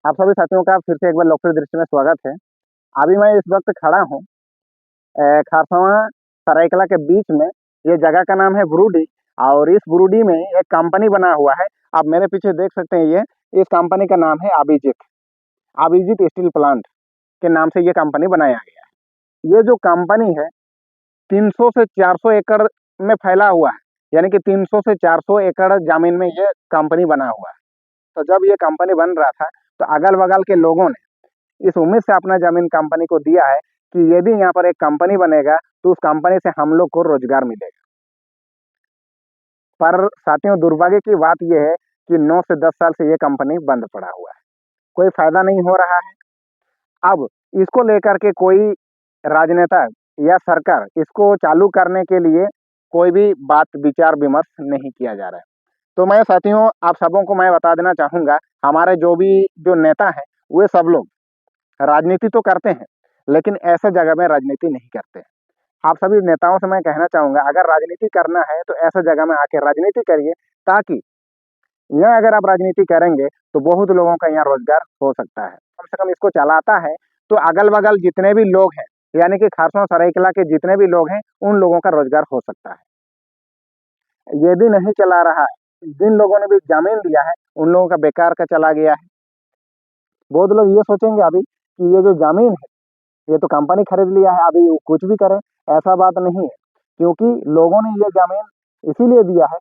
आप सभी साथियों का फिर से एक बार लोकप्रिय दृश्य में स्वागत है। अभी मैं इस वक्त खड़ा हूँ खारसावां सरायकला के बीच में। ये जगह का नाम है बुरुडी और इस बुरुडी में एक कंपनी बना हुआ है। आप मेरे पीछे देख सकते हैं ये इस कंपनी का नाम है अभिजीत अभिजीत स्टील प्लांट के नाम से ये कंपनी बनाया गया है। ये जो कंपनी है 300 से 400 एकड़ में फैला हुआ है, यानी कि 300 से 400 एकड़ जमीन में ये कंपनी बना हुआ है। तो जब ये कंपनी बन रहा था तो अगल बगल के लोगों ने इस उम्मीद से अपना जमीन कंपनी को दिया है कि यदि यहाँ पर एक कंपनी बनेगा तो उस कंपनी से हम लोग को रोजगार मिलेगा। पर साथियों, दुर्भाग्य की बात यह है कि 9 से 10 साल से ये कंपनी बंद पड़ा हुआ है, कोई फायदा नहीं हो रहा है। अब इसको लेकर के कोई राजनेता या सरकार इसको चालू करने के लिए कोई भी बात विचार विमर्श नहीं किया जा रहा है। तो मैं साथियों आप सबों को मैं बता देना चाहूँगा, हमारे जो नेता हैं वे सब लोग राजनीति तो करते हैं, लेकिन ऐसा जगह में राजनीति नहीं करते। आप सभी नेताओं से मैं कहना चाहूँगा, अगर राजनीति करना है तो ऐसा जगह में आके राजनीति करिए, ताकि यहाँ अगर आप राजनीति करेंगे तो बहुत लोगों का यहाँ रोजगार हो सकता है। कम से कम इसको चलाता है तो अगल बगल जितने भी लोग हैं, यानी कि खारसावां सरायकला के जितने भी लोग हैं, उन लोगों का रोजगार हो सकता है। ये भी नहीं चला रहा है, जिन लोगों ने भी जमीन दिया है उन लोगों का बेकार का चला गया है। बहुत लोग ये सोचेंगे अभी कि ये जो जमीन है ये तो कंपनी खरीद लिया है, अभी वो कुछ भी करे, ऐसा बात नहीं है। क्योंकि लोगों ने ये जमीन इसीलिए दिया है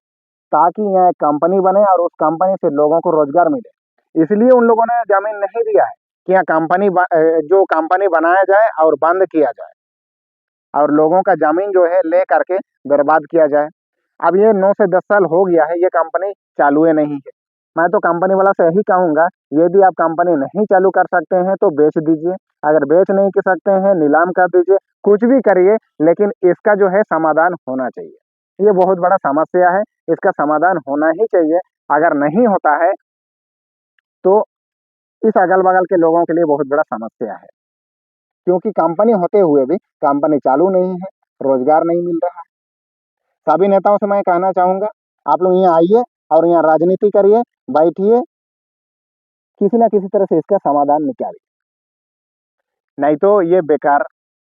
ताकि यहाँ एक कंपनी बने और उस कंपनी से लोगों को रोजगार मिले। इसलिए उन लोगों ने जमीन नहीं दिया है कि यहाँ जो कंपनी बनाया जाए और बंद किया जाए और लोगों का जमीन जो है ले करके बर्बाद किया जाए। अब ये 9 से 10 साल हो गया है, ये कंपनी चालू ही नहीं है। मैं तो कंपनी वाला से यही कहूँगा, यदि आप कंपनी नहीं चालू कर सकते हैं तो बेच दीजिए। अगर बेच नहीं कर सकते हैं, नीलाम कर दीजिए, कुछ भी करिए, लेकिन इसका जो है समाधान होना चाहिए। ये बहुत बड़ा समस्या है, इसका समाधान होना ही चाहिए। अगर नहीं होता है तो इस अगल बगल के लोगों के लिए बहुत बड़ा समस्या है, क्योंकि कंपनी होते हुए भी कंपनी चालू नहीं है, रोजगार नहीं मिल रहा है। सभी नेताओं से मैं कहना चाहूँगा, आप लोग यहाँ आइए और यहाँ राजनीति करिए, बैठिए, किसी ना किसी तरह से इसका समाधान निकालिए। नहीं तो ये बेकार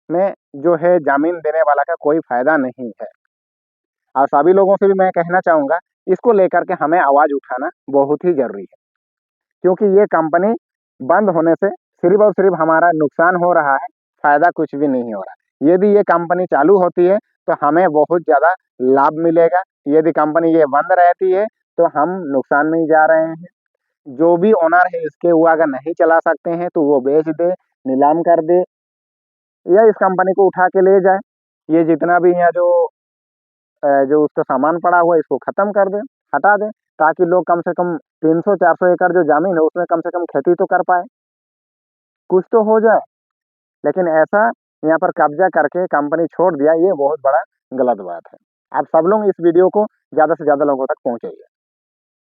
में जो है जमीन देने वाला का कोई फायदा नहीं है। और सभी लोगों से भी मैं कहना चाहूँगा, इसको लेकर के हमें आवाज़ उठाना बहुत ही ज़रूरी है, क्योंकि ये कंपनी बंद होने से सिर्फ़ और सिर्फ़ हमारा नुकसान हो रहा है, फ़ायदा कुछ भी नहीं हो रहा है। यदि ये कंपनी चालू होती है तो हमें बहुत ज़्यादा लाभ मिलेगा, यदि कंपनी ये बंद रहती है तो हम नुकसान में ही जा रहे हैं। जो भी ओनर है इसके, वो अगर नहीं चला सकते हैं तो वो बेच दे, नीलाम कर दे या इस कंपनी को उठा के ले जाए। ये जितना भी यहाँ जो उसका सामान पड़ा हुआ है इसको ख़त्म कर दें, हटा दें, ताकि लोग कम से कम 300-400 एकड़ जो ज़मीन है उसमें कम से कम खेती तो कर पाएँ, कुछ तो हो जाए। लेकिन ऐसा यहाँ पर कब्ज़ा करके कंपनी छोड़ दिया, ये बहुत बड़ा गलत बात है। आप सब लोग इस वीडियो को ज़्यादा से ज़्यादा लोगों तक पहुँचाइए।